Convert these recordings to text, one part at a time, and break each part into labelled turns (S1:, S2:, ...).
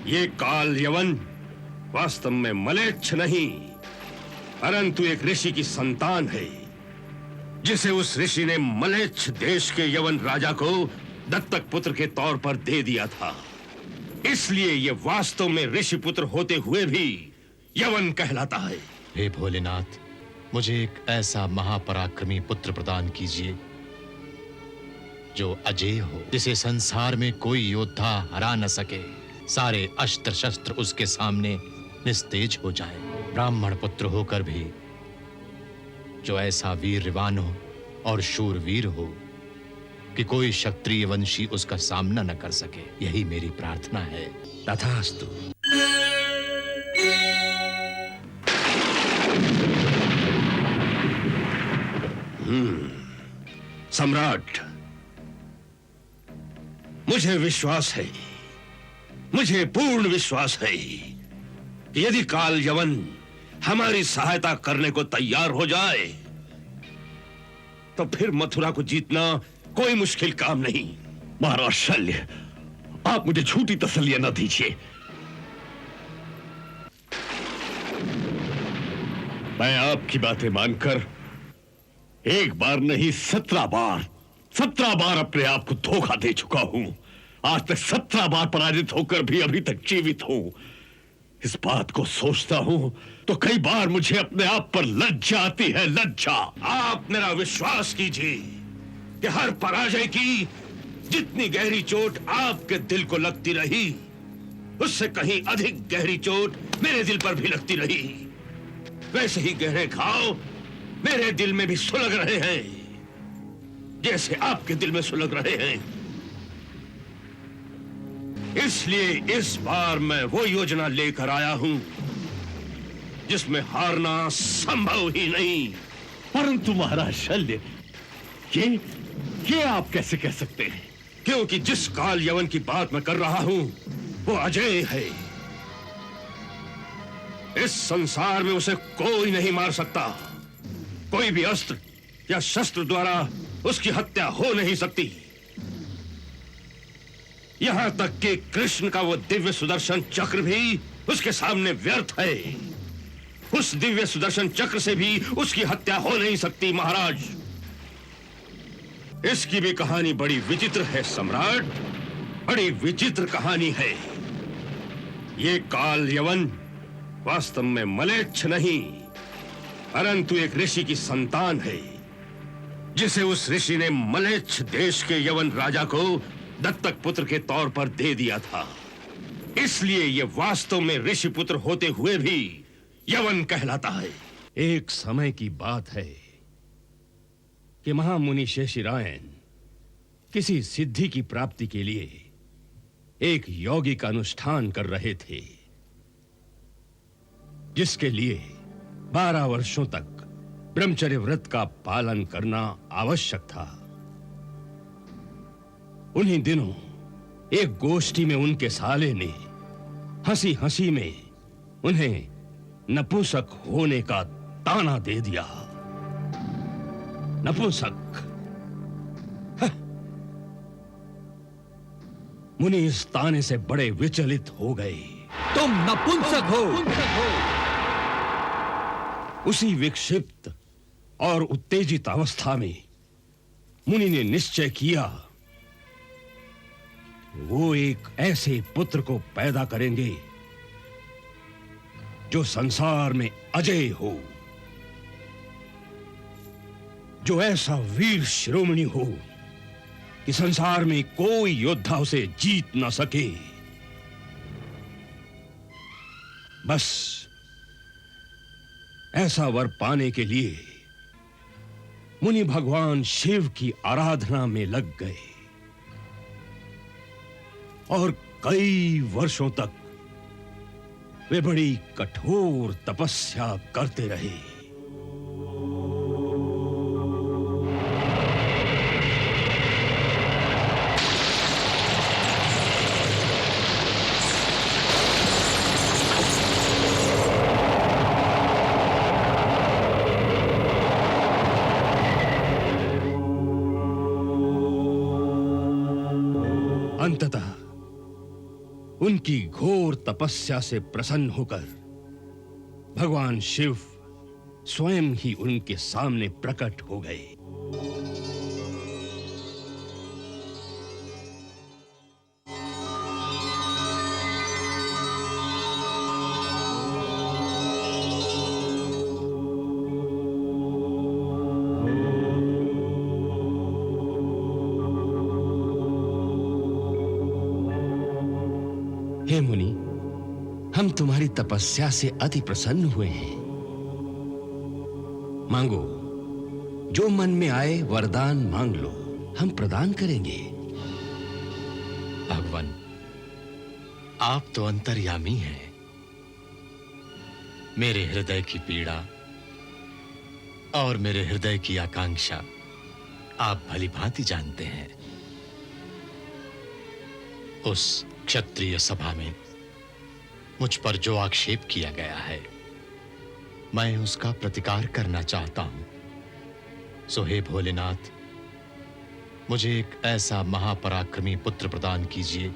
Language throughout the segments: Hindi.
S1: ये काल यवन वास्तव में मलेच्छ नहीं, परंतु एक ऋषि की संतान है, जिसे उस ऋषि ने मलेच्छ देश के यवन राजा को दत्तक पुत्र के तौर पर दे दिया था। इसलिए ये वास्तव में ऋषि पुत्र होते हुए भी यवन कहलाता है।
S2: हे भोलेनाथ, मुझे एक ऐसा महापराक्रमी पुत्र प्रदान कीजिए जो अजेय हो, जिसे संसार में कोई योद्धा हरा न सके। सारे अस्त्र शस्त्र उसके सामने निस्तेज हो जाए। ब्राह्मण पुत्र होकर भी जो ऐसा वीरवान हो और शूरवीर हो कि कोई क्षत्रिय वंशी उसका सामना न कर सके। यही मेरी प्रार्थना है।
S1: तथास्तु। सम्राट, मुझे विश्वास है, मुझे पूर्ण विश्वास है कि यदि काल यवन हमारी सहायता करने को तैयार हो जाए तो फिर मथुरा को जीतना कोई मुश्किल काम नहीं।
S3: महाराज शल्य, आप मुझे झूठी तसल्लियां न दीजिए। मैं आपकी बातें मानकर एक बार नहीं 17 बार अपने आप को धोखा दे चुका हूं। आज तक 17 बार पराजित होकर भी अभी तक जीवित हूं। इस बात को सोचता हूं तो कई बार मुझे अपने आप पर लज्जा आती है, लज्जा।
S1: आप मेरा विश्वास कीजिए कि हर पराजय की जितनी गहरी चोट आपके दिल को लगती रही, उससे कहीं अधिक गहरी चोट मेरे दिल पर भी लगती रही। वैसे ही गहरे घाव मेरे दिल में भी सुलग रहे हैं, जैसे आपके दिल में सुलग रहे हैं। इसलिए इस बार मैं वो योजना लेकर आया हूं जिसमें हारना संभव ही नहीं।
S3: परंतु महाराज शल्य, ये आप कैसे कह सकते हैं?
S1: क्योंकि जिस काल यवन की बात मैं कर रहा हूं वो अजय है। इस संसार में उसे कोई नहीं मार सकता। कोई भी अस्त्र या शस्त्र द्वारा उसकी हत्या हो नहीं सकती। यहां तक कि कृष्ण का वो दिव्य सुदर्शन चक्र भी उसके सामने व्यर्थ है। उस दिव्य सुदर्शन चक्र से भी उसकी हत्या हो नहीं सकती। महाराज, इसकी भी कहानी बड़ी विचित्र है सम्राट, बड़ी विचित्र कहानी है। ये काल यवन वास्तव में मलेच्छ नहीं, परंतु एक ऋषि की संतान है, जिसे उस ऋषि ने मलेच्छ देश के यवन राजा को दत्तक पुत्र के तौर पर दे दिया था। इसलिए ये वास्तव में ऋषि पुत्र होते हुए भी यवन कहलाता है। एक समय की बात है कि महामुनि शेषिरायन किसी सिद्धि की प्राप्ति के लिए एक योगी का अनुष्ठान कर रहे थे, जिसके लिए 12 वर्षों तक ब्रह्मचर्य व्रत का पालन करना आवश्यक था। उन्हीं दिनों एक गोष्ठी में उनके साले ने हंसी हंसी में उन्हें नपुंसक होने का ताना दे दिया। नपुंसक। मुनि इस ताने से बड़े विचलित हो गए।
S4: तुम नपुंसक हो।
S1: उसी विक्षिप्त और उत्तेजित अवस्था में मुनि ने निश्चय किया, वो एक ऐसे पुत्र को पैदा करेंगे जो संसार में अजेय हो, जो ऐसा वीर शिरोमणि हो कि संसार में कोई योद्धा उसे जीत ना सके। बस ऐसा वर पाने के लिए मुनि भगवान शिव की आराधना में लग गए और कई वर्षों तक वे बड़ी कठोर तपस्या करते रहे। अंततः उनकी घोर तपस्या से प्रसन्न होकर भगवान शिव स्वयं ही उनके सामने प्रकट हो गए। हे मुनि, हम तुम्हारी तपस्या से अति प्रसन्न हुए हैं। मांगो, जो मन में आए वरदान मांग लो, हम प्रदान करेंगे।
S2: भगवान, आप तो अंतर्यामी हैं। मेरे हृदय की पीड़ा और मेरे हृदय की आकांक्षा आप भली भांति जानते हैं। उस क्षत्रिय सभा में मुझ पर जो आक्षेप किया गया है, मैं उसका प्रतिकार करना चाहता हूं। सो हे भोलेनाथ, मुझे एक ऐसा महापराक्रमी पुत्र प्रदान कीजिए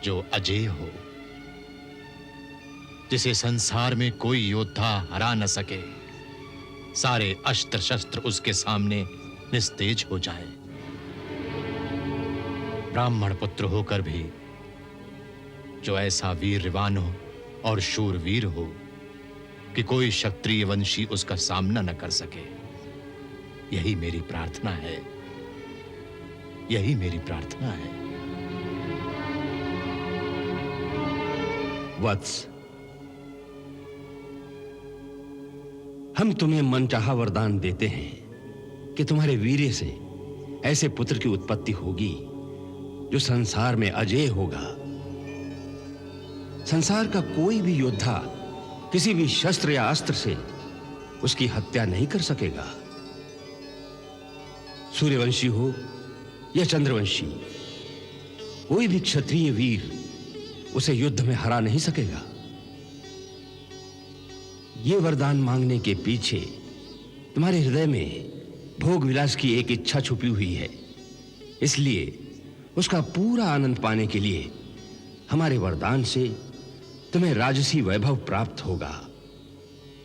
S2: जो अजेय हो, जिसे संसार में कोई योद्धा हरा न सके, सारे अस्त्र शस्त्र उसके सामने निस्तेज हो जाए। ब्राह्मण पुत्र होकर भी जो ऐसा वीरवान हो और शूरवीर हो कि कोई क्षत्रिय वंशी उसका सामना न कर सके। यही मेरी प्रार्थना है, यही मेरी प्रार्थना है।
S1: वत्स, हम तुम्हें मनचाहा वरदान देते हैं कि तुम्हारे वीर्य से ऐसे पुत्र की उत्पत्ति होगी जो संसार में अजेय होगा। संसार का कोई भी योद्धा किसी भी शस्त्र या अस्त्र से उसकी हत्या नहीं कर सकेगा। सूर्यवंशी हो या चंद्रवंशी, कोई भी क्षत्रिय वीर उसे युद्ध में हरा नहीं सकेगा। ये वरदान मांगने के पीछे तुम्हारे हृदय में भोग विलास की एक इच्छा छुपी हुई है। इसलिए उसका पूरा आनंद पाने के लिए हमारे वरदान से तुम्हें राजसी वैभव प्राप्त होगा।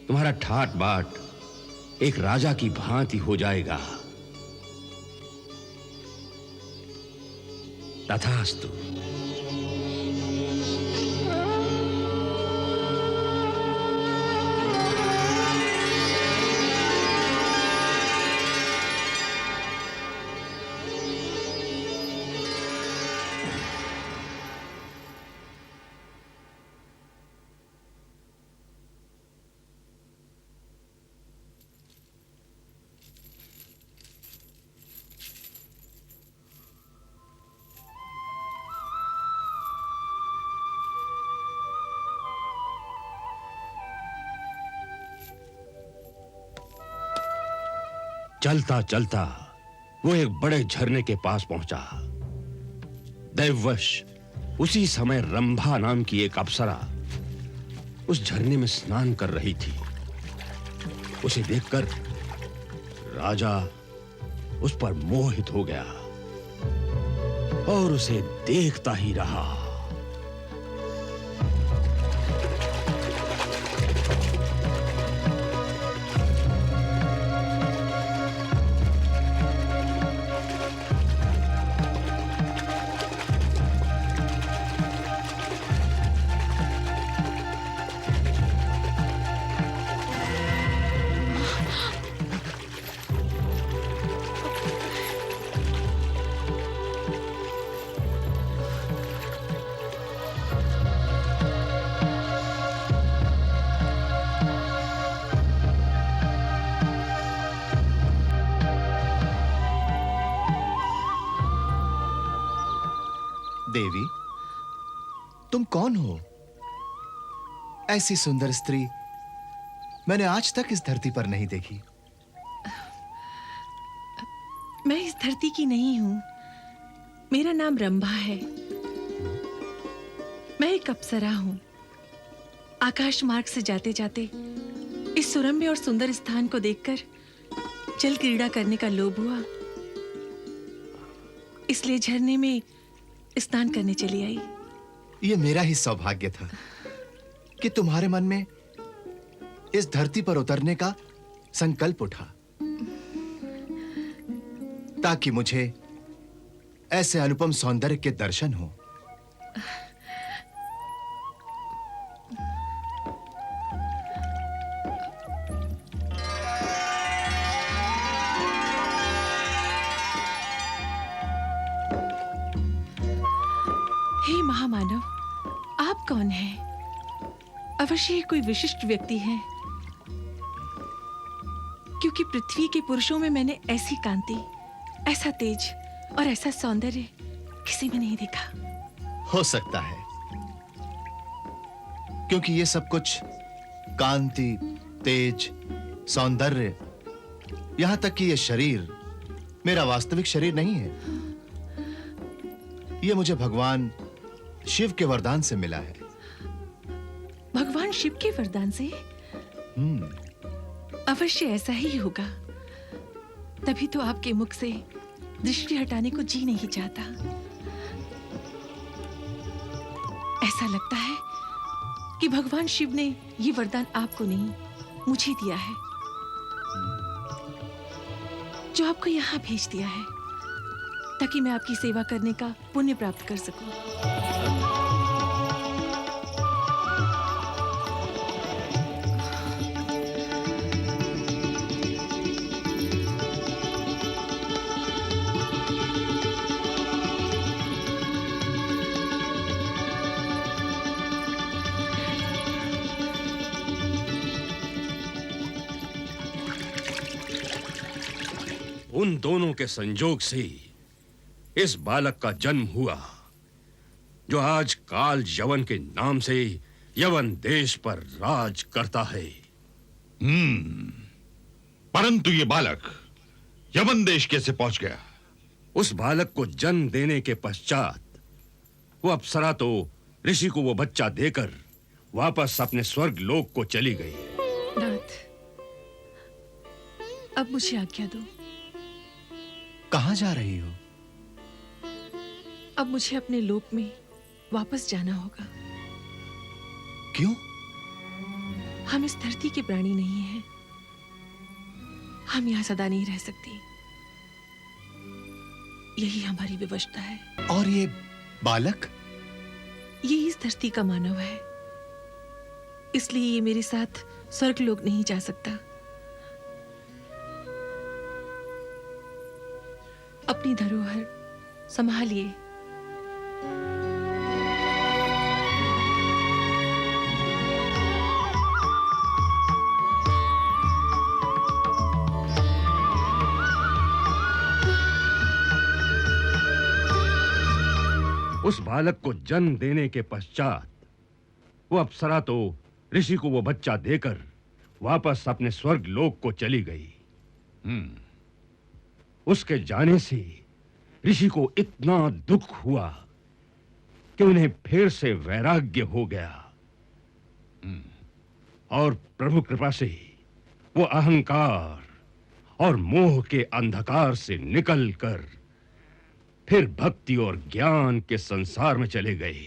S1: तुम्हारा ठाट बाट एक राजा की भांति हो जाएगा। तथास्तु। चलता चलता वो एक बड़े झरने के पास पहुंचा। दैववश उसी समय रंभा नाम की एक अप्सरा उस झरने में स्नान कर रही थी। उसे देखकर राजा उस पर मोहित हो गया और उसे देखता ही रहा।
S5: देवी, तुम कौन हो? ऐसी सुंदर स्त्री मैंने आज तक इस धरती पर नहीं देखी।
S6: मैं इस धरती की नहीं हूं। मेरा नाम रंभा है। मैं एक अप्सरा हूं। आकाश मार्ग से जाते जाते इस सुरम्य और सुंदर स्थान को देखकर जल क्रीड़ा करने का लोभ हुआ, इसलिए झरने में स्नान करने चली आई।
S5: ये मेरा ही सौभाग्य था कि तुम्हारे मन में इस धरती पर उतरने का संकल्प उठा, ताकि मुझे ऐसे अनुपम सौंदर्य के दर्शन हो।
S6: हे महामानव, आप कौन हैं? अवश्य कोई विशिष्ट व्यक्ति है, क्योंकि पृथ्वी के पुरुषों में मैंने ऐसी कांति, ऐसा तेज और ऐसा सौंदर्य किसी में नहीं देखा।
S5: हो सकता है, क्योंकि ये सब कुछ कांति, तेज, सौंदर्य, यहां तक कि ये शरीर मेरा वास्तविक शरीर नहीं है। ये मुझे भगवान शिव के वरदान से मिला है।
S6: भगवान शिव के वरदान से? अवश्य ऐसा ही होगा, तभी तो आपके मुख से दृष्टि हटाने को जी नहीं चाहता। ऐसा लगता है कि भगवान शिव ने ये वरदान आपको नहीं, मुझे दिया है, जो आपको यहां भेज दिया है, ताकि मैं आपकी सेवा करने का पुण्य प्राप्त कर सकूं।
S1: उन दोनों के संजोग से इस बालक का जन्म हुआ, जो आज काल यवन के नाम से यवन देश पर राज करता है।
S3: परंतु ये बालक यवन देश कैसे पहुंच गया?
S1: उस बालक को जन्म देने के पश्चात वो अप्सरा तो ऋषि को वो बच्चा देकर वापस अपने स्वर्ग लोक को चली गई।
S6: नाथ, अब मुझे आज्ञा दो।
S5: कहां जा रही हो?
S6: अब मुझे अपने लोक में वापस जाना होगा।
S5: क्यों?
S6: हम इस धरती के प्राणी नहीं हैं। हम यहां सदा नहीं रह सकते। यही हमारी विवशता है।
S5: और ये बालक?
S6: ये इस धरती का मानव है, इसलिए ये मेरे साथ स्वर्ग लोक नहीं जा सकता। अपनी धरोहर संभालिए।
S1: उस बालक को जन्म देने के पश्चात वो अप्सरा तो ऋषि को वो बच्चा देकर वापस अपने स्वर्ग लोक को चली गई। उसके जाने से ऋषि को इतना दुख हुआ कि उन्हें फिर से वैराग्य हो गया, और प्रभु कृपा से वो अहंकार और मोह के अंधकार से निकलकर फिर भक्ति और ज्ञान के संसार में चले गए।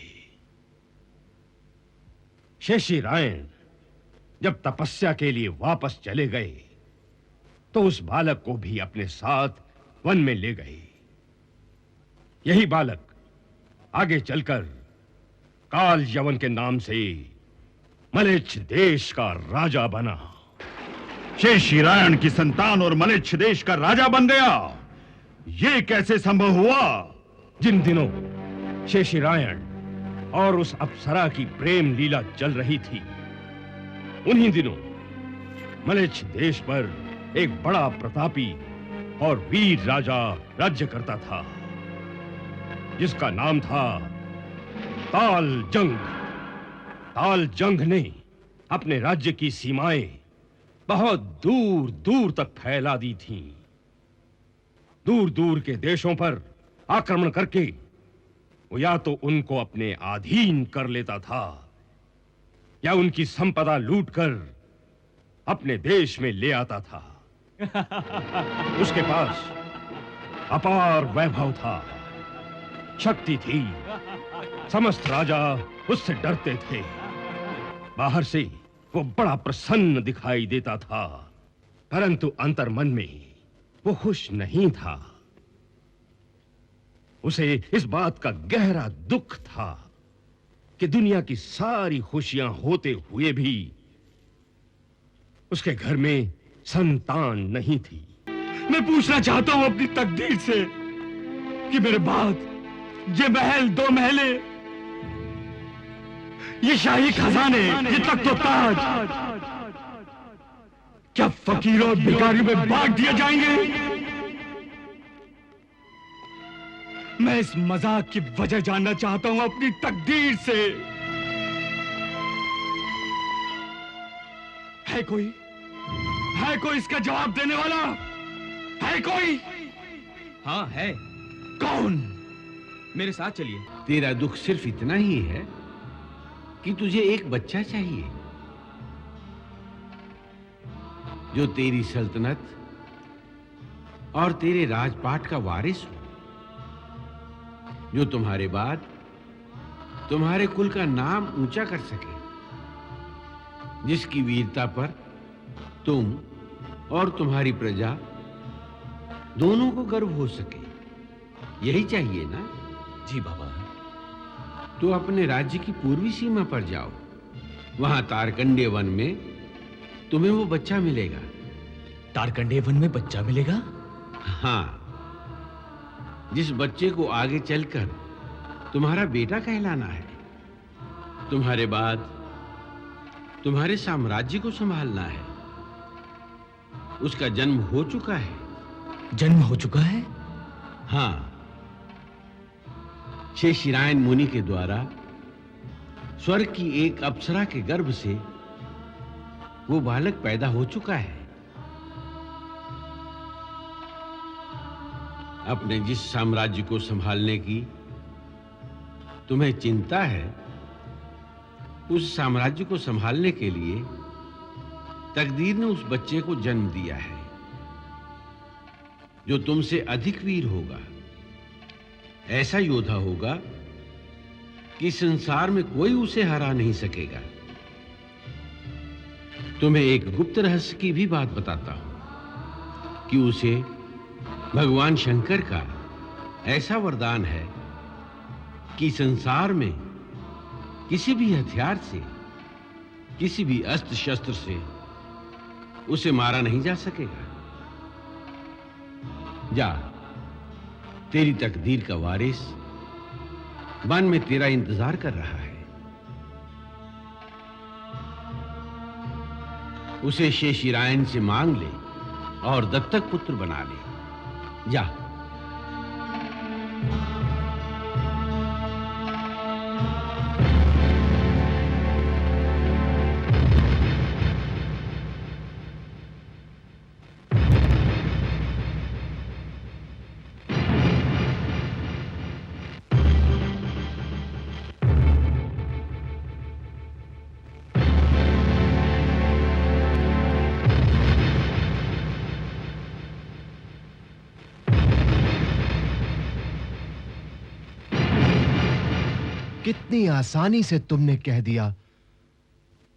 S1: शेषी रायण जब तपस्या के लिए वापस चले गए तो उस बालक को भी अपने साथ वन में ले गए। यही बालक आगे चलकर काल यवन के नाम से मलेच्छ देश का राजा बना।
S3: शेषी रायण की संतान और मलेच्छ देश का राजा बन गया? ये कैसे संभव हुआ?
S1: जिन दिनों शेषी रायण और उस अप्सरा की प्रेम लीला चल रही थी, उन्हीं दिनों मलेच्छ देश पर एक बड़ा प्रतापी और वीर राजा राज्य करता था, जिसका नाम था ताल जंग। ताल जंग ने अपने राज्य की सीमाएं बहुत दूर दूर तक फैला दी थीं। दूर दूर के देशों पर आक्रमण करके वो या तो उनको अपने अधीन कर लेता था या उनकी संपदा लूटकर अपने देश में ले आता था। उसके पास अपार वैभव था, शक्ति थी समस्त राजा उससे डरते थे। बाहर से वो बड़ा प्रसन्न दिखाई देता था, परंतु अंतर्मन में वो खुश नहीं था। उसे इस बात का गहरा दुख था कि दुनिया की सारी खुशियां होते हुए भी उसके घर में संतान नहीं थी।
S3: मैं पूछना चाहता हूं अपनी तकदीर से कि मेरे बाद ये महल, 2 महले, ये शाही खजाने, ये तख्त और ताज क्या फकीरों और भिखारियों में बांट दिए जाएंगे? मैं इस मजाक की वजह जानना चाहता हूं अपनी तकदीर से। है कोई इसका जवाब देने वाला? है कोई?
S4: हाँ है।
S3: कौन?
S4: मेरे साथ चलिए।
S7: तेरा दुख सिर्फ इतना ही है कि तुझे एक बच्चा चाहिए जो तेरी सल्तनत और तेरे राजपाट का वारिस हो, जो तुम्हारे बाद तुम्हारे कुल का नाम ऊंचा कर सके, जिसकी वीरता पर तुम और तुम्हारी प्रजा दोनों को गर्व हो सके। यही चाहिए ना?
S4: जी बाबा।
S7: तो अपने राज्य की पूर्वी सीमा पर जाओ। वहां तारकंडे वन में तुम्हें वो बच्चा मिलेगा।
S4: तारकंडे वन में बच्चा मिलेगा?
S7: हाँ, जिस बच्चे को आगे चलकर तुम्हारा बेटा कहलाना है। तुम्हारे बाद तुम्हारे साम्राज्य को संभालना है। उसका जन्म हो चुका है।
S4: जन्म हो चुका है?
S7: हाँ, शेषिरायन मुनि के द्वारा स्वर्ग की एक अप्सरा के गर्भ से वो बालक पैदा हो चुका है। अपने जिस साम्राज्य को संभालने की तुम्हें चिंता है, उस साम्राज्य को संभालने के लिए तकदीर ने उस बच्चे को जन्म दिया है, जो तुमसे अधिक वीर होगा। ऐसा योद्धा होगा कि संसार में कोई उसे हरा नहीं सकेगा। तुम्हें एक गुप्त रहस्य की भी बात बताता हूं कि उसे भगवान शंकर का ऐसा वरदान है कि संसार में किसी भी हथियार से, किसी भी अस्त्र शस्त्र से उसे मारा नहीं जा सकेगा। जा, तेरी तकदीर का वारिस वन में तेरा इंतजार कर रहा है। उसे शेषिरायन से मांग ले और दत्तक पुत्र बना ले। जा।
S5: कितनी आसानी से तुमने कह दिया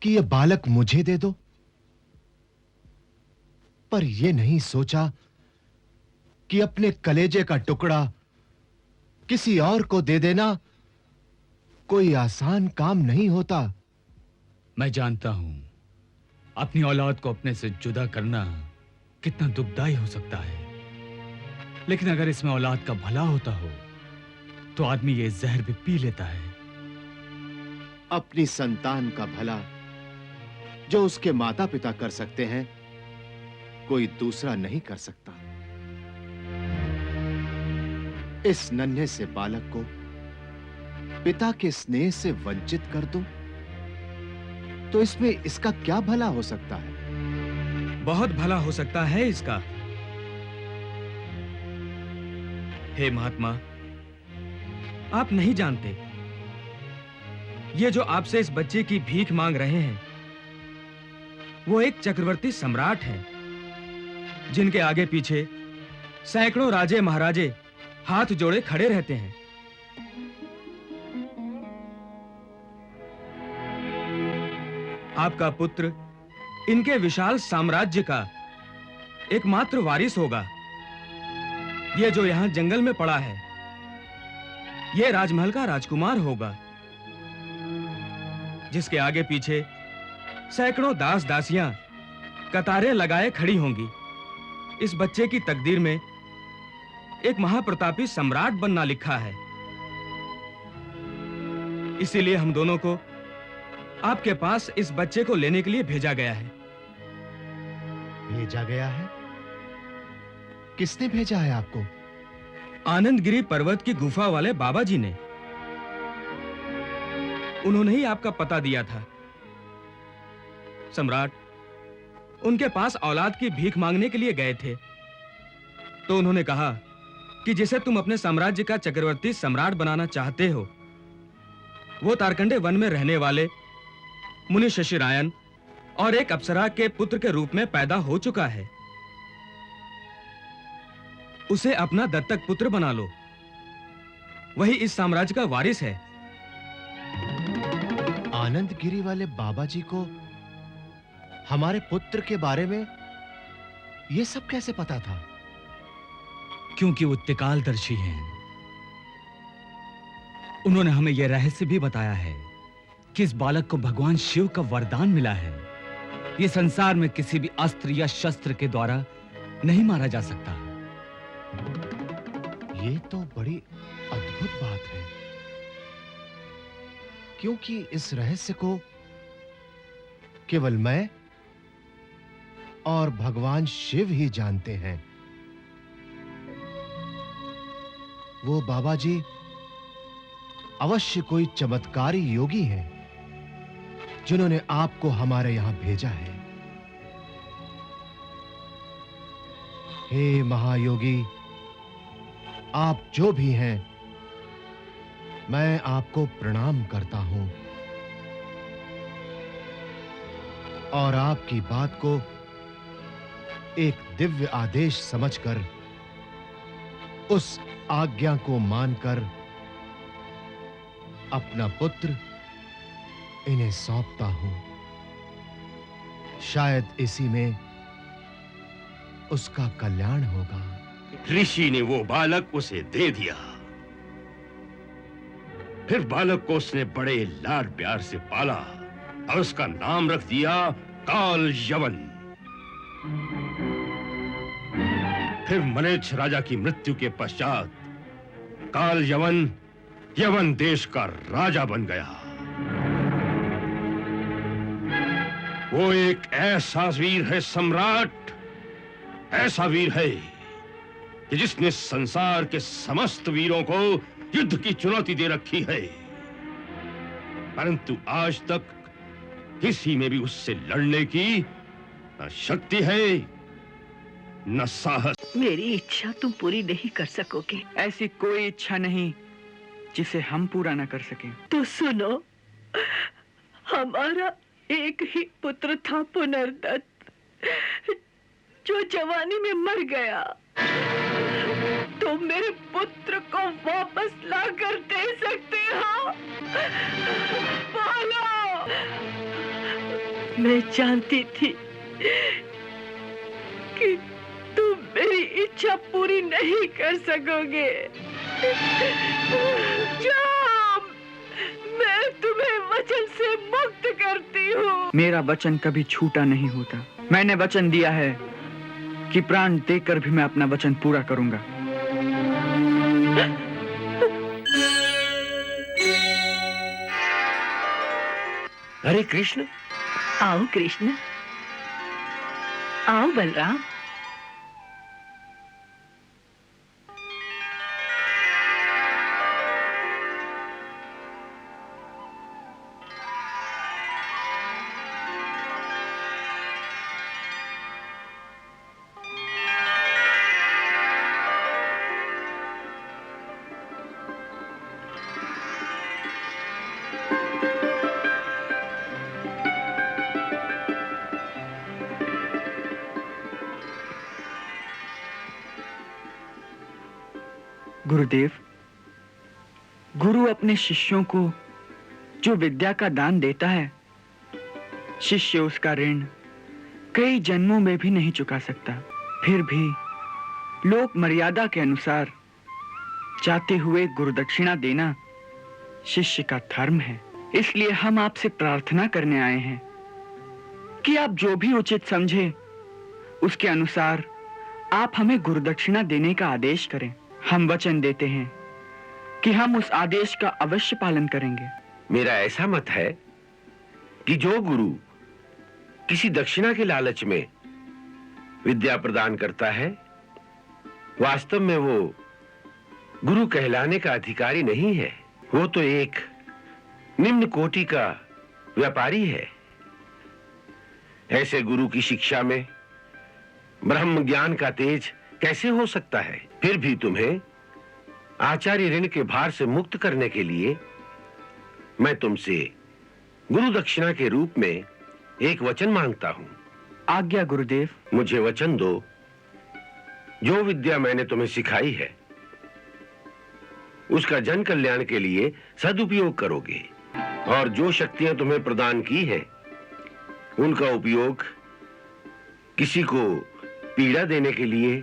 S5: कि यह बालक मुझे दे दो, पर यह नहीं सोचा कि अपने कलेजे का टुकड़ा किसी और को दे देना कोई आसान काम नहीं होता।
S4: मैं जानता हूं अपनी औलाद को अपने से जुदा करना कितना दुखदाई हो सकता है, लेकिन अगर इसमें औलाद का भला होता हो तो आदमी ये जहर भी पी लेता है।
S5: अपनी संतान का भला जो उसके माता पिता कर सकते हैं, कोई दूसरा नहीं कर सकता। इस नन्हे से बालक को पिता के स्नेह से वंचित कर दूं, तो इसमें इसका क्या भला हो सकता है?
S4: बहुत भला हो सकता है इसका। हे महात्मा, आप नहीं जानते, ये जो आपसे इस बच्चे की भीख मांग रहे हैं, वो एक चक्रवर्ती सम्राट हैं, जिनके आगे पीछे सैकड़ों राजे महाराजे हाथ जोड़े खड़े रहते हैं। आपका पुत्र इनके विशाल साम्राज्य का एकमात्र वारिस होगा। ये जो यहां जंगल में पड़ा है, ये राजमहल का राजकुमार होगा, जिसके आगे पीछे सैकड़ों दास दासियां कतारें लगाए खड़ी होंगी। इस बच्चे की तकदीर में एक महाप्रतापी सम्राट बनना लिखा है। इसीलिए हम दोनों को आपके पास इस बच्चे को लेने के लिए भेजा गया है।
S5: भेजा गया है? किसने भेजा है आपको?
S4: आनंदगिरी पर्वत की गुफा वाले बाबा जी ने। उन्होंने ही आपका पता दिया था। सम्राट उनके पास औलाद की भीख मांगने के लिए गए थे, तो उन्होंने कहा कि जिसे तुम अपने साम्राज्य का चक्रवर्ती सम्राट बनाना चाहते हो, वो तारकंडे वन में रहने वाले मुनि शशिरायन और एक अप्सरा के पुत्र के रूप में पैदा हो चुका है। उसे अपना दत्तक पुत्र बना लो। वही इस साम्राज्य का वारिस है।
S5: आनंदगिरी वाले बाबा जी को हमारे पुत्र के बारे में यह सब कैसे पता था?
S8: क्योंकि वो त्रिकालदर्शी हैं। उन्होंने हमें यह रहस्य भी बताया है कि इस बालक को भगवान शिव का वरदान मिला है। यह संसार में किसी भी अस्त्र या शस्त्र के द्वारा नहीं मारा जा सकता।
S5: ये तो बड़ी अद्भुत बात है, क्योंकि इस रहस्य को केवल मैं और भगवान शिव ही जानते हैं। वो बाबा जी अवश्य कोई चमत्कारी योगी हैं, जिन्होंने आपको हमारे यहां भेजा है। हे महायोगी, आप जो भी हैं, मैं आपको प्रणाम करता हूं और आपकी बात को एक दिव्य आदेश समझकर, उस आज्ञा को मानकर अपना पुत्र इन्हें सौंपता हूं। शायद इसी में उसका कल्याण होगा।
S1: ऋषि ने वो बालक उसे दे दिया। फिर बालक को उसने बड़े लाड प्यार से पाला और उसका नाम रख दिया काल यवन। फिर मलेच्छ राजा की मृत्यु के पश्चात काल यवन यवन देश का राजा बन गया। वो एक ऐसा वीर है सम्राट, ऐसा वीर है कि जिसने संसार के समस्त वीरों को युद्ध की चुनौती दे रखी है, परंतु आज तक किसी में भी उससे लड़ने की न शक्ति है न साहस।
S9: मेरी इच्छा तुम पूरी नहीं कर सकोगे।
S10: ऐसी कोई इच्छा नहीं जिसे हम पूरा न कर सकें।
S9: तो सुनो, हमारा एक ही पुत्र था पुनर्दत्त, जो जवानी में मर गया। तो मेरे पुत्र को वापस ला कर दे सकते हो? बोलो। मैं जानती थी कि तुम मेरी इच्छा पूरी नहीं कर सकोगे। जाओ, मैं तुम्हें वचन से मुक्त करती हूँ।
S10: मेरा वचन कभी छूटा नहीं होता। मैंने वचन दिया है कि प्राण देकर भी मैं अपना वचन पूरा करूंगा।
S9: हरे कृष्ण। आओ कृष्ण, आओ बलराम।
S10: गुरुदेव, गुरु अपने शिष्यों को जो विद्या का दान देता है, शिष्य उसका ऋण कई जन्मों में भी नहीं चुका सकता। फिर भी लोक मर्यादा के अनुसार चाहते हुए गुरुदक्षिणा देना शिष्य का धर्म है। इसलिए हम आपसे प्रार्थना करने आए हैं कि आप जो भी उचित समझे उसके अनुसार आप हमें गुरुदक्षिणा देने का आदेश करें। हम वचन देते हैं कि हम उस आदेश का अवश्य पालन करेंगे।
S7: मेरा ऐसा मत है कि जो गुरु किसी दक्षिणा के लालच में विद्या प्रदान करता है, वास्तव में वो गुरु कहलाने का अधिकारी नहीं है। वो तो एक निम्न कोटि का व्यापारी है। ऐसे गुरु की शिक्षा में ब्रह्म ज्ञान का तेज कैसे हो सकता है? फिर भी तुम्हें आचार्य ऋण के भार से मुक्त करने के लिए मैं तुमसे गुरु दक्षिणा के रूप में एक वचन मांगता हूं।
S10: आज्ञा गुरुदेव।
S7: मुझे वचन दो, जो विद्या मैंने तुम्हें सिखाई है उसका जन कल्याण के लिए सदुपयोग करोगे, और जो शक्तियां तुम्हें प्रदान की है उनका उपयोग किसी को पीड़ा देने के लिए,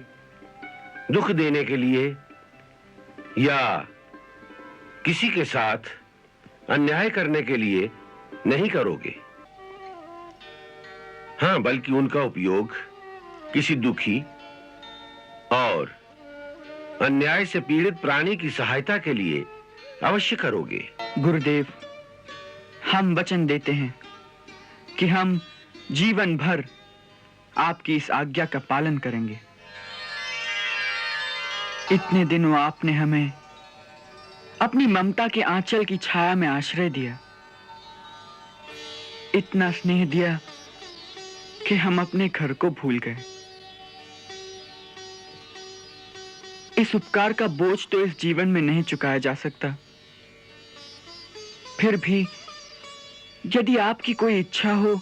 S7: दुख देने के लिए या किसी के साथ अन्याय करने के लिए नहीं करोगे। हां, बल्कि उनका उपयोग किसी दुखी और अन्याय से पीड़ित प्राणी की सहायता के लिए अवश्य करोगे।
S10: गुरुदेव, हम वचन देते हैं कि हम जीवन भर आपकी इस आज्ञा का पालन करेंगे। इतने दिनों आपने हमें अपनी ममता के आंचल की छाया में आश्रय दिया, इतना स्नेह दिया कि हम अपने घर को भूल गए। इस उपकार का बोझ तो इस जीवन में नहीं चुकाया जा सकता। फिर भी यदि आपकी कोई इच्छा हो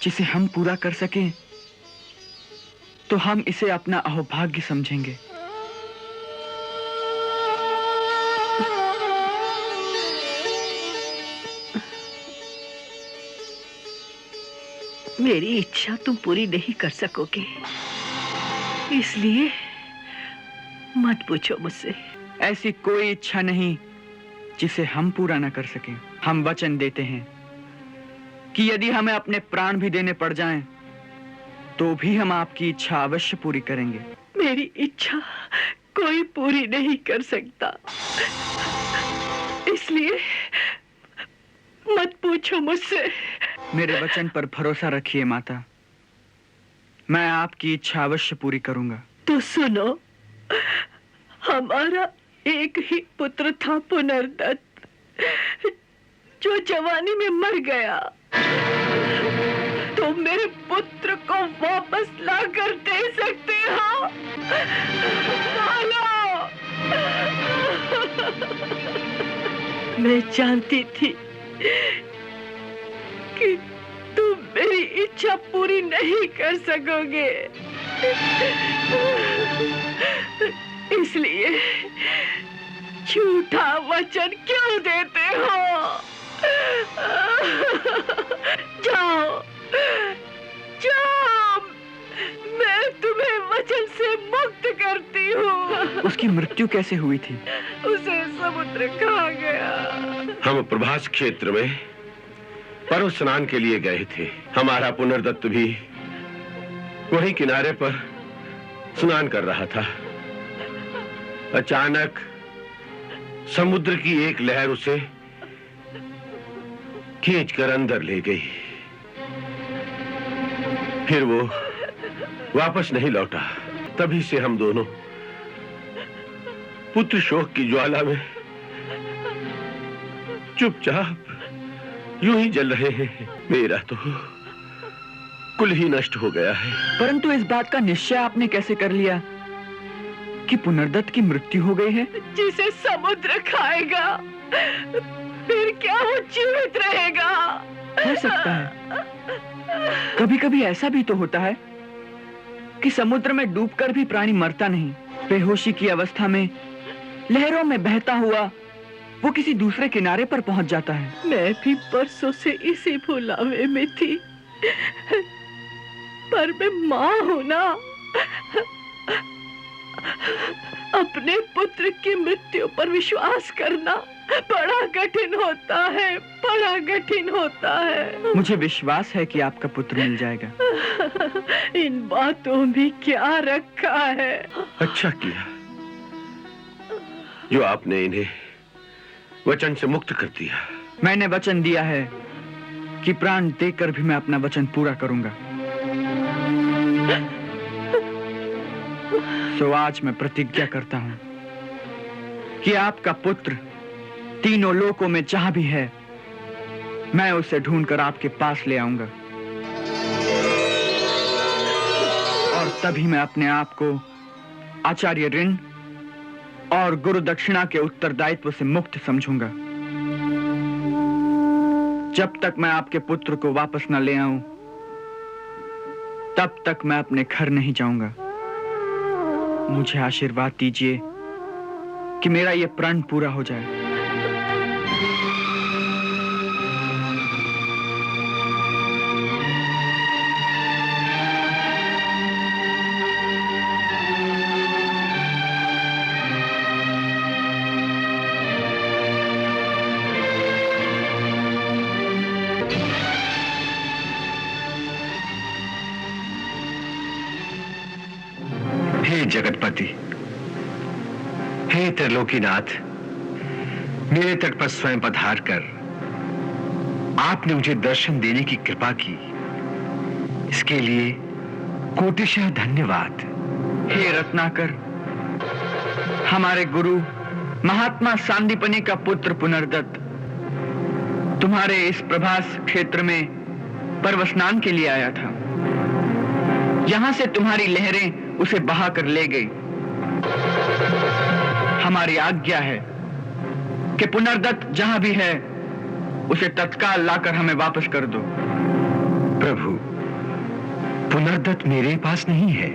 S10: जिसे हम पूरा कर सकें, तो हम इसे अपना अहोभाग्य समझेंगे।
S9: मेरी इच्छा तुम पूरी नहीं कर सकोगे, इसलिए मत पूछो मुझसे।
S10: ऐसी कोई इच्छा नहीं जिसे हम पूरा न कर सकें। हम वचन देते हैं कि यदि हमें अपने प्राण भी देने पड़ जाएं, तो भी हम आपकी इच्छा अवश्य पूरी करेंगे।
S9: मेरी इच्छा कोई पूरी नहीं कर सकता, इसलिए मत पूछो मुझसे।
S10: मेरे वचन पर भरोसा रखिए माता, मैं आपकी इच्छा अवश्य पूरी करूंगा।
S9: तो सुनो, हमारा एक ही पुत्र था पुनर्दत्त, जो जवानी में मर गया। तो मेरे पुत्र को वापस ला कर दे सकते हो? बोलो। मैं जानती थी कि तुम मेरी इच्छा पूरी नहीं कर सकोगे, इसलिए झूठा वचन क्यों देते हो? जाओ, जाओ, मैं तुम्हें वचन से मुक्त करती हूँ।
S10: उसकी मृत्यु कैसे हुई थी?
S9: उसे समुद्र खा गया।
S7: हम प्रभास क्षेत्र में पर्व स्नान के लिए गए थे। हमारा पुनर्दत्त भी वही किनारे पर स्नान कर रहा था। अचानक समुद्र की एक लहर उसे खींचकर अंदर ले गई। फिर वो वापस नहीं लौटा। तभी से हम दोनों पुत्र शोक की ज्वाला में चुपचाप यूं ही जल रहे हैं। मेरा तो कुल ही नष्ट हो गया है।
S10: परंतु इस बात का निश्चय आपने कैसे कर लिया कि पुनर्दत्त की मृत्यु हो गई है?
S9: जिसे समुद्र खाएगा, फिर क्या वो जीवित रहेगा?
S10: हो सकता है। कभी-कभी ऐसा भी तो होता है कि समुद्र में डूबकर भी प्राणी मरता नहीं। बेहोशी की अवस्था में लहरों में बहता हुआ वो किसी दूसरे किनारे पर पहुंच जाता है।
S9: मैं भी परसों से इसी भुलावे में थी, पर मैं माँ हूं ना। अपने पुत्र की मृत्यु पर विश्वास करना बड़ा कठिन होता है, बड़ा कठिन होता है।
S10: मुझे विश्वास है कि आपका पुत्र मिल जाएगा।
S9: इन बातों में क्या रखा है?
S3: अच्छा किया जो आपने इन्हें वचन से मुक्त कर दिया।
S10: मैंने वचन दिया है कि प्राण देकर भी मैं अपना वचन पूरा करूंगा। सो आज मैं प्रतिज्ञा करता हूं कि आपका पुत्र तीनों लोकों में जहां भी है, मैं उसे ढूंढकर आपके पास ले आऊंगा। और तभी मैं अपने आप को आचार्य ऋण और गुरु दक्षिणा के उत्तरदायित्व से मुक्त समझूंगा। जब तक मैं आपके पुत्र को वापस न ले आऊं, तब तक मैं अपने घर नहीं जाऊंगा। मुझे आशीर्वाद दीजिए कि मेरा यह प्रण पूरा हो जाए।
S11: हे जगतपति, हे त्रिलोकीनाथ, मेरे तट पर स्वयं पधार कर आपने मुझे दर्शन देने की कृपा की, इसके लिए कोटिशः धन्यवाद।
S10: हे रत्नाकर, हमारे गुरु महात्मा सांदीपनि का पुत्र पुनर्दत्त तुम्हारे इस प्रभास क्षेत्र में पर्व स्नान के लिए आया था। यहां से तुम्हारी लहरें उसे बहाकर ले गई। हमारी आज्ञा है कि पुनर्दत्त जहां भी है, उसे तत्काल लाकर हमें वापस कर दो।
S11: प्रभु, पुनर्दत्त मेरे पास नहीं है।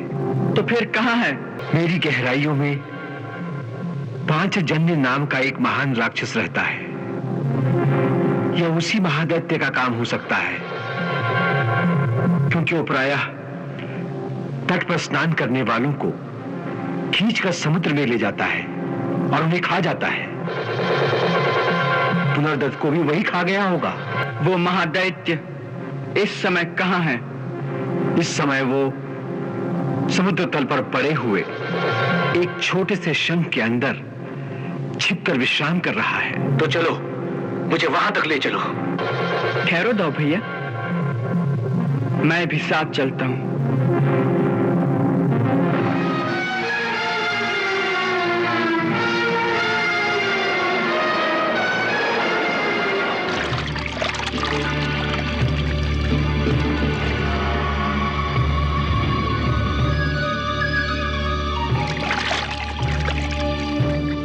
S10: तो फिर कहां है?
S11: मेरी गहराइयों में पांचजन्य नाम का एक महान राक्षस रहता है। यह उसी महादैत्य का काम हो सकता है, क्योंकि वो प्रायः तट पर स्नान करने वालों को खींचकर समुद्र में ले जाता है और उन्हें खा जाता है। पुनर्दत्त को भी वही खा गया होगा।
S10: वो महादैत्य इस समय कहां है?
S11: इस समय वो समुद्र तल पर पड़े हुए एक छोटे से शंख के अंदर छिपकर विश्राम कर रहा है। तो चलो, मुझे वहां तक ले चलो।
S10: ठहरो दो भैया, मैं भी साथ चलता हूं।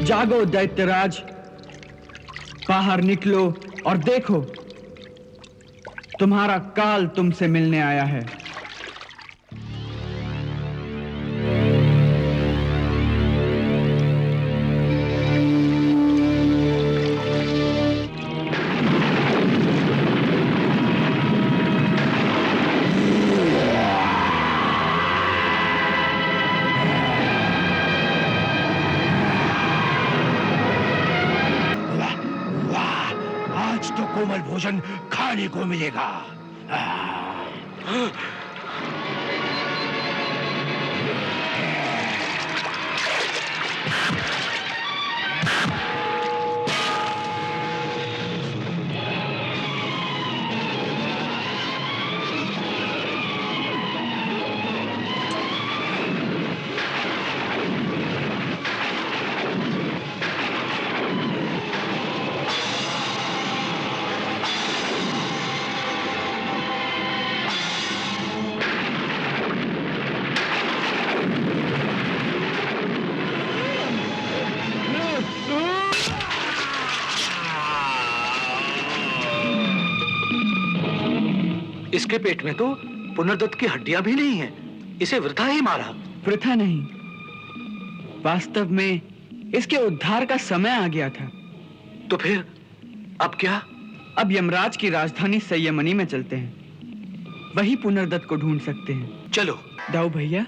S10: जागो दैत्यराज, बाहर निकलो और देखो, तुम्हारा काल तुमसे मिलने आया है।
S11: कोमल भोजन खाने को मिलेगा।
S12: इसके पेट में तो पुनर्दत्त की हड्डियां भी नहीं हैं। इसे वृथा ही मारा।
S10: वृथा नहीं, वास्तव में इसके उद्धार का समय आ गया था।
S12: तो फिर अब क्या?
S10: अब यमराज की राजधानी संयमनी में चलते हैं। वही पुनर्दत्त को ढूंढ सकते हैं।
S12: चलो।
S10: दाऊ भैया,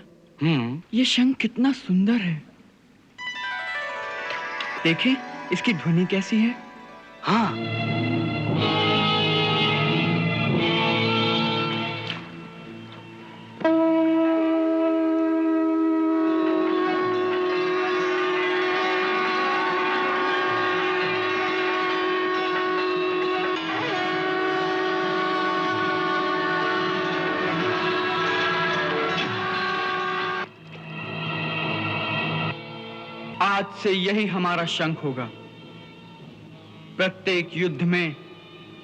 S10: ये शंख कितना सुंदर है। देखें, इसकी ध्वनि कैसी है?
S12: हाँ।
S10: आज से यही हमारा शंख होगा। प्रत्येक युद्ध में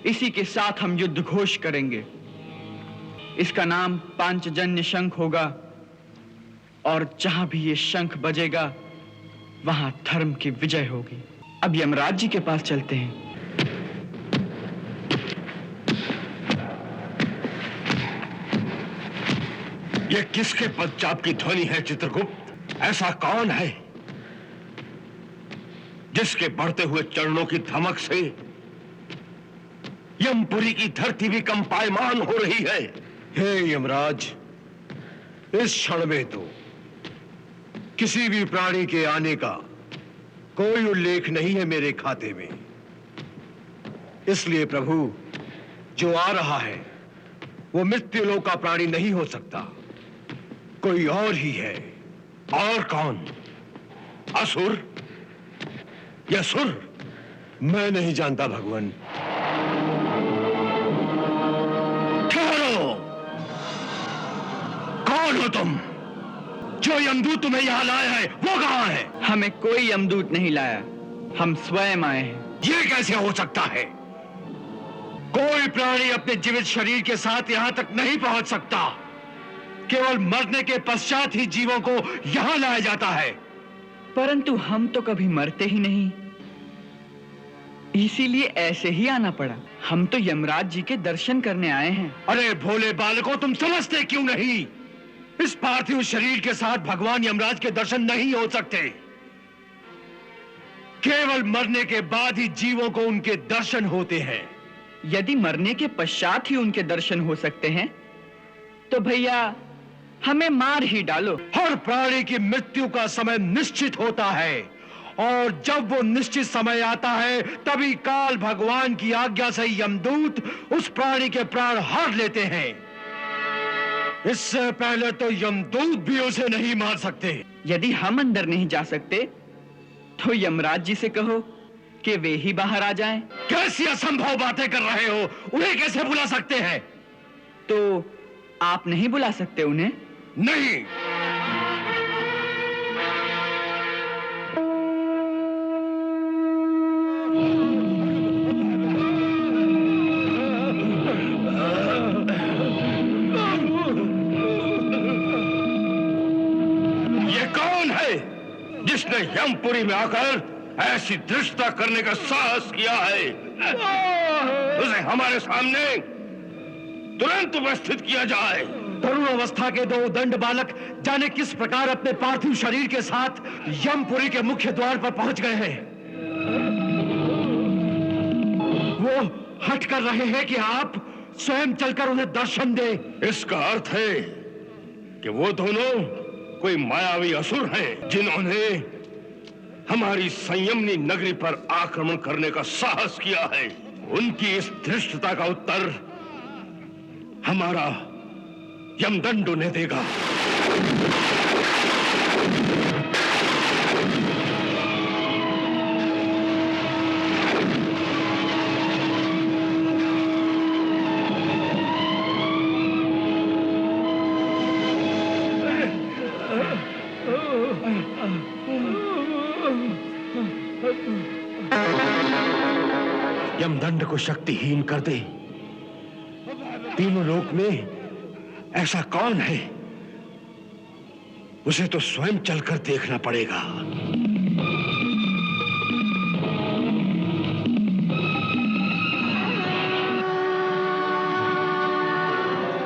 S10: इसी के साथ हम युद्ध घोष करेंगे। इसका नाम पांचजन्य शंख होगा और जहां भी ये शंख बजेगा वहां धर्म की विजय होगी। अब यमराज जी के पास चलते हैं।
S1: ये किसके पदचाप की ध्वनि है चित्रगुप्त? ऐसा कौन है जिसके बढ़ते हुए चरणों की धमक से यमपुरी की धरती भी कंपायमान हो रही है?
S13: हे यमराज, इस क्षण में तो किसी भी प्राणी के आने का कोई उल्लेख नहीं है मेरे खाते में। इसलिए प्रभु, जो आ रहा है वो मृत्युलोक का प्राणी नहीं हो सकता, कोई और ही है।
S1: और कौन? असुर या सुर?
S13: मैं नहीं जानता भगवान।
S1: ठहरो! कौन हो तुम? जो यमदूत तुम्हें यहां लाया है वो कहां है?
S10: हमें कोई यमदूत नहीं लाया, हम स्वयं आए हैं।
S1: ये कैसे हो सकता है?
S13: कोई प्राणी अपने जीवित शरीर के साथ यहां तक नहीं पहुंच सकता। केवल मरने के पश्चात ही जीवों को यहां लाया जाता है।
S10: परंतु हम तो कभी मरते ही नहीं, इसीलिए ऐसे ही आना पड़ा। हम तो यमराज जी के दर्शन करने आए हैं।
S13: अरे भोले बालकों, तुम समझते क्यों नहीं? इस पार्थिव शरीर के साथ भगवान यमराज के दर्शन नहीं हो सकते। केवल मरने के बाद ही जीवों को उनके दर्शन होते हैं।
S10: यदि मरने के पश्चात ही उनके दर्शन हो सकते हैं तो भैया हमें मार ही डालो।
S13: हर प्राणी की मृत्यु का समय निश्चित होता है और जब वो निश्चित समय आता है तभी काल भगवान की आज्ञा से यमदूत उस प्राणी के प्राण हर लेते हैं। इससे पहले तो यमदूत भी उसे नहीं मार सकते।
S10: यदि हम अंदर नहीं जा सकते तो यमराज जी से कहो कि वे ही बाहर आ जाएं।
S13: कैसी असंभव बातें कर रहे हो? उन्हें कैसे बुला सकते हैं?
S10: तो आप नहीं बुला सकते उन्हें?
S13: नहीं।
S1: ये कौन है जिसने यमपुरी में आकर ऐसी धृष्टता करने का साहस किया है? उसे हमारे सामने तुरंत उपस्थित किया जाए।
S13: तरुण अवस्था के दो दंड बालक जाने किस प्रकार अपने पार्थिव शरीर के साथ यमपुरी के मुख्य द्वार पर पहुंच गए हैं। वो हट कर रहे हैं कि आप स्वयं चलकर उन्हें दर्शन दें।
S1: इसका अर्थ है कि वो दोनों कोई मायावी असुर हैं जिन्होंने हमारी संयमनी नगरी पर आक्रमण करने का साहस किया है। उनकी इस धृष्टता का उत्तर हमारा यमदंड उन्हें देगा। यमदंड को शक्तिहीन कर दे। तीनों लोक में ऐसा कौन है? उसे तो स्वयं चलकर देखना पड़ेगा।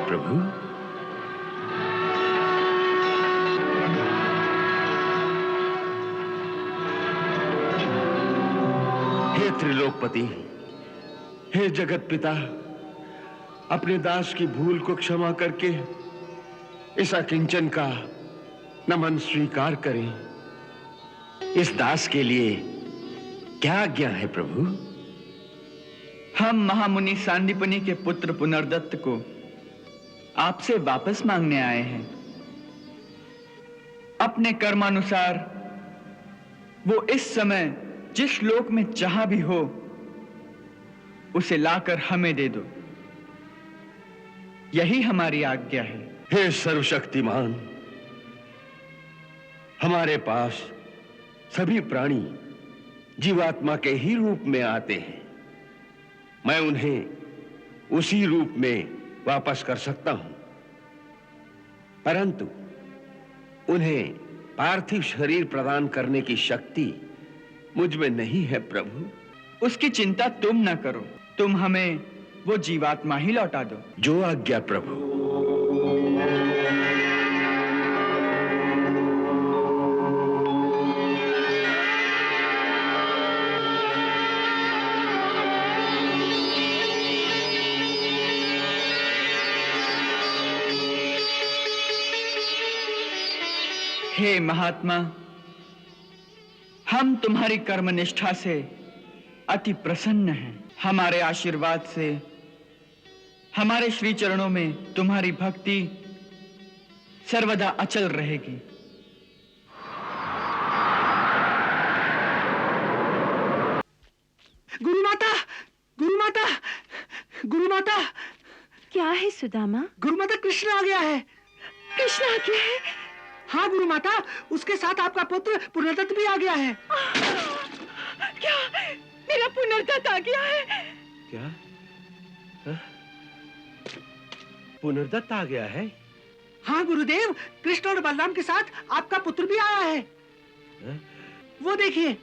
S11: प्रभु,
S1: हे
S3: त्रिलोकपति, हे जगत पिता, अपने दास की भूल को क्षमा करके इस अकिंचन का नमन स्वीकार करें। इस दास के लिए क्या आज्ञा है प्रभु?
S10: हम महामुनि सांदीपनि के पुत्र पुनर्दत्त को आपसे वापस मांगने आए हैं। अपने कर्मानुसार वो इस समय जिस लोक में जहां भी हो उसे लाकर हमें दे दो, यही हमारी आज्ञा है।
S3: हे सर्वशक्तिमान, हमारे पास सभी प्राणी जीवात्मा के ही रूप में आते हैं। मैं उन्हें उसी रूप में वापस कर सकता हूं, परंतु उन्हें पार्थिव शरीर प्रदान करने की शक्ति मुझ में नहीं है प्रभु।
S10: उसकी चिंता तुम न करो, तुम हमें वो जीवात्मा ही लौटा दो।
S3: जो आज्ञा प्रभु।
S10: हे महात्मा, हम तुम्हारी कर्मनिष्ठा से अति प्रसन्न हैं। हमारे आशीर्वाद से हमारे श्री चरणों में तुम्हारी भक्ति सर्वदा अचल रहेगी।
S14: गुरु माता, गुरु माता, गुरु माता।
S9: क्या है सुदामा?
S14: गुरु माता, कृष्ण आ गया है।
S9: कृष्ण आ गया है?
S14: हाँ गुरु माता, उसके साथ आपका पुत्र पुनर्दत्त भी आ गया है।
S9: क्या मेरा पुनर्दत्त आ गया है?
S13: क्या? पुनर्दत्त आ गया है?
S14: हाँ गुरुदेव, कृष्ण और बलराम के साथ आपका पुत्र भी आया है। वो देखिए।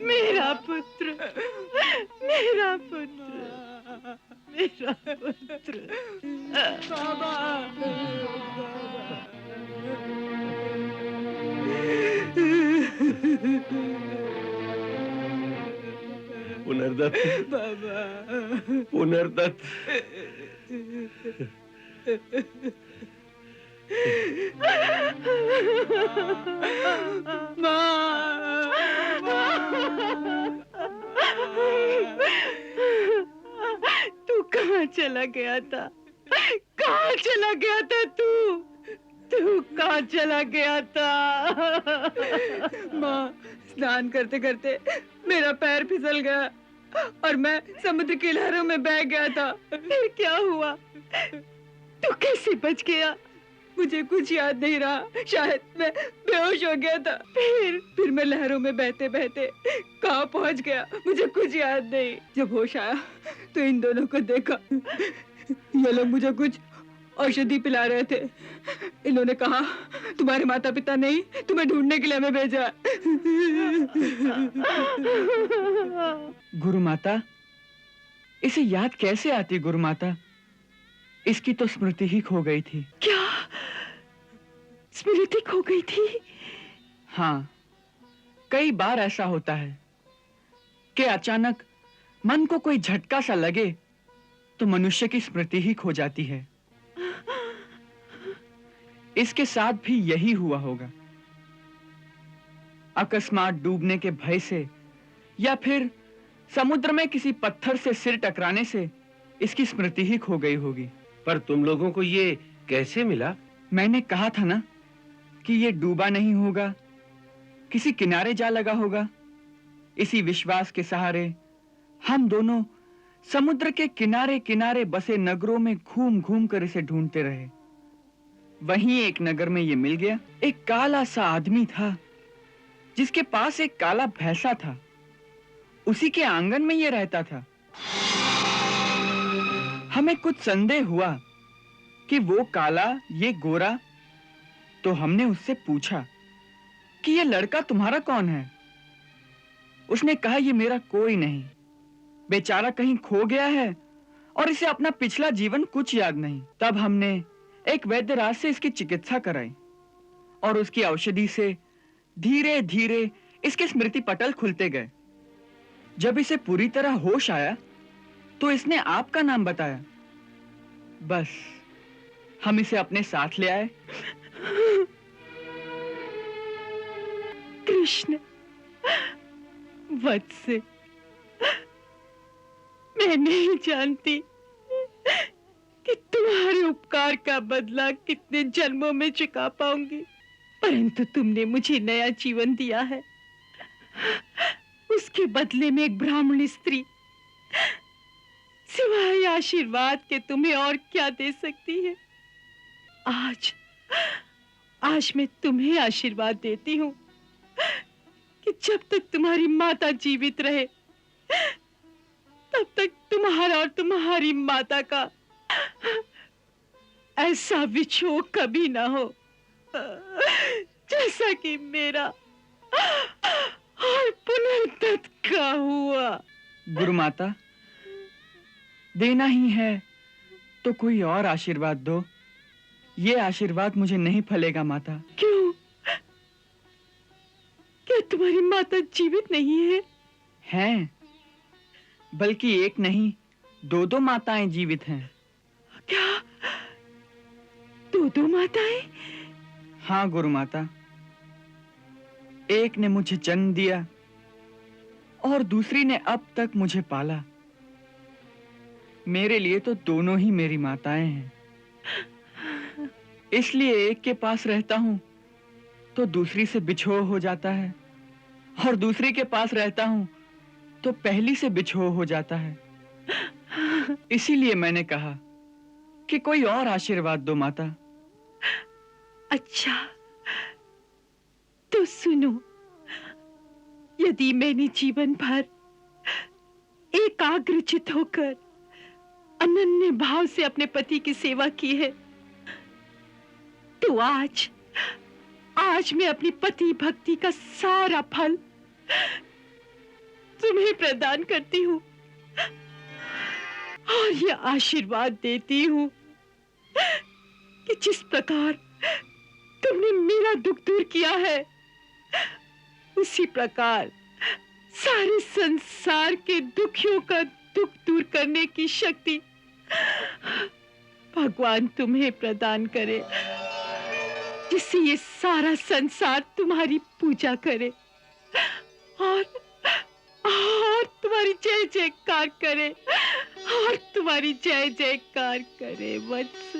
S9: मेरा पुत्र, मेरा पुत्र, मेरा पुत्र। बाबा।
S3: पुनर्दत्त,
S9: बाबा।
S3: पुनर्दत्त।
S9: तू कहाँ चला गया था? कहाँ चला गया था तू? तू कहाँ चला गया था? माँ, स्नान करते करते मेरा पैर फिसल गया और मैं समुद्र की लहरों में बह गया था। फिर क्या हुआ? तू कैसे बच गया? मुझे कुछ याद नहीं रहा। शायद मैं बेहोश हो गया था। फिर मैं लहरों में बहते बहते कहाँ पहुंच गया, मुझे कुछ याद नहीं। जब होश आया तो इन दोनों को देखा। ये लोग मुझे कुछ औषधि पिला रहे थे। इन्होंने कहा तुम्हारे माता पिता नहीं, तुम्हें ढूंढने के लिए हमें भेजा।
S10: गुरु माता, इसे याद कैसे आती गुरु माता? इसकी तो स्मृति ही खो गई थी।
S9: क्या स्मृति खो गई थी?
S10: हाँ, कई बार ऐसा होता है कि अचानक मन को कोई झटका सा लगे तो मनुष्य की स्मृति ही खो जाती है। इसके साथ भी यही हुआ होगा। अकस्मात डूबने के भय से या फिर समुद्र में किसी पत्थर से सिर टकराने से इसकी स्मृति ही खो गई होगी।
S13: पर तुम लोगों को ये कैसे मिला?
S10: मैंने कहा था ना कि ये डूबा नहीं होगा, किसी किनारे जा लगा होगा। इसी विश्वास के सहारे हम दोनों समुद्र के किनारे किनारे बसे नगरों में घूम घूम कर इसे ढूंढते रहे। वहीं एक नगर में ये मिल गया। एक काला सा आदमी था जिसके पास एक काला भैंसा था। उसी के आंगन में ये रहता था। हमें कुछ संदेह हुआ कि वो काला ये गोरा, तो हमने उससे पूछा कि ये लड़का तुम्हारा कौन है। उसने कहा ये मेरा कोई नहीं, बेचारा कहीं खो गया है और इसे अपना पिछला जीवन कुछ याद नहीं। तब हमने एक वैद्यराज से इसकी चिकित्सा कराई और उसकी औषधि से धीरे धीरे इसके स्मृति पटल खुलते गए। जब इसे पूरी तरह होश आया तो इसने आपका नाम बताया। बस हम इसे अपने साथ ले आए।
S9: कृष्ण वत्स, मैं नहीं जानती कि तुम्हारे उपकार का बदला कितने जन्मों में चुका पाऊंगी, परंतु तुमने मुझे नया जीवन दिया है। उसके बदले में एक ब्राह्मण स्त्री सिवाय आशीर्वाद के तुम्हें और क्या दे सकती है। आज मैं तुम्हें आशीर्वाद देती हूँ कि जब तक तुम्हारी माता जीवित रहे तब तक तुम्हारा और तुम्हारी माता का ऐसा विछोह कभी ना हो जैसा कि मेरा और पुनर्दत्त का हुआ।
S10: गुरु माता, देना ही है तो कोई और आशीर्वाद दो। ये आशीर्वाद मुझे नहीं फलेगा माता।
S9: क्यों? क्या तुम्हारी माता जीवित नहीं है?
S10: हैं, बल्कि एक नहीं, दो माताएं जीवित हैं।
S9: क्या? दो माताएं?
S10: हाँ गुरु माता, एक ने मुझे जन्म दिया और दूसरी ने अब तक मुझे पाला। मेरे लिए तो दोनों ही मेरी माताएं हैं। इसलिए एक के पास रहता हूं तो दूसरी से बिछोह हो जाता है और दूसरी के पास रहता हूं तो पहली से बिछोह हो जाता है। इसीलिए मैंने कहा कि कोई और आशीर्वाद दो माता।
S9: अच्छा तो सुनो, यदि मैंने जीवन भर एकाग्रचित होकर अनन्य भाव से अपने पति की सेवा की है तो आज मैं अपनी पति भक्ति का सारा फल तुम्हें प्रदान करती हूँ और यह आशीर्वाद देती हूँ कि जिस प्रकार तुमने मेरा दुख दूर किया है उसी प्रकार सारे संसार के दुखियों का दुख दूर करने की शक्ति भगवान तुम्हें प्रदान करे, जिससे ये सारा संसार तुम्हारी पूजा करे और तुम्हारी जय जयकार करे और तुम्हारी जय जयकार करे वत्स।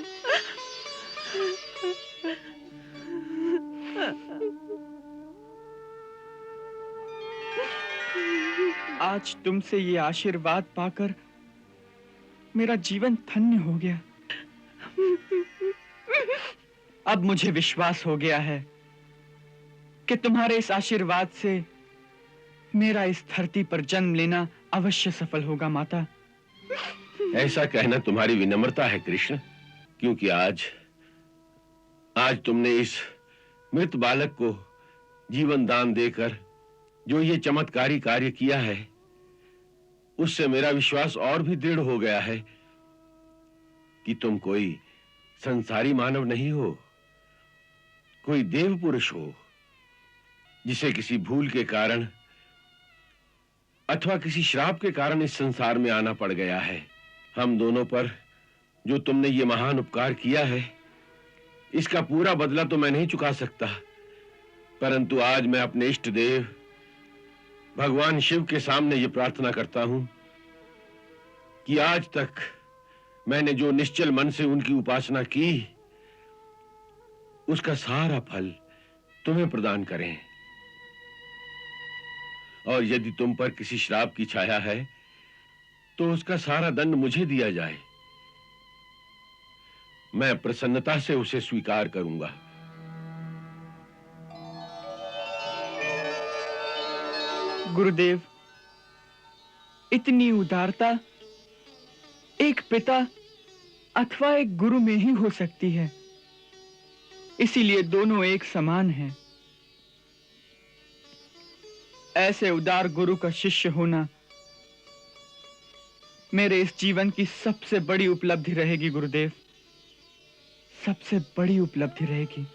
S10: आज तुमसे ये आशीर्वाद पाकर मेरा जीवन धन्य हो गया। अब मुझे विश्वास हो गया है कि तुम्हारे इस आशीर्वाद से मेरा इस धरती पर जन्म लेना अवश्य सफल होगा माता।
S3: ऐसा कहना तुम्हारी विनम्रता है कृष्ण, क्योंकि आज तुमने इस मृत बालक को जीवन दान देकर जो ये चमत्कारी कार्य किया है, उससे मेरा विश्वास और भी दृढ़ हो गया है कि तुम कोई संसारी मानव नहीं हो, कोई देव पुरुष हो जिसे किसी भूल के कारण अथवा किसी श्राप के कारण इस संसार में आना पड़ गया है। हम दोनों पर जो तुमने ये महान उपकार किया है, इसका पूरा बदला तो मैं नहीं चुका सकता, परंतु आज मैं अपने इष्ट देव भगवान शिव के सामने ये प्रार्थना करता हूं कि आज तक मैंने जो निश्चल मन से उनकी उपासना की, उसका सारा फल तुम्हें प्रदान करें। और यदि तुम पर किसी श्राप की छाया है तो उसका सारा दंड मुझे दिया जाए। मैं प्रसन्नता से उसे स्वीकार करूंगा।
S10: गुरुदेव, इतनी उदारता एक पिता अथवा एक गुरु में ही हो सकती है, इसीलिए दोनों एक समान हैं। ऐसे उदार गुरु का शिष्य होना मेरे इस जीवन की सबसे बड़ी उपलब्धि रहेगी गुरुदेव, सबसे बड़ी उपलब्धि रहेगी।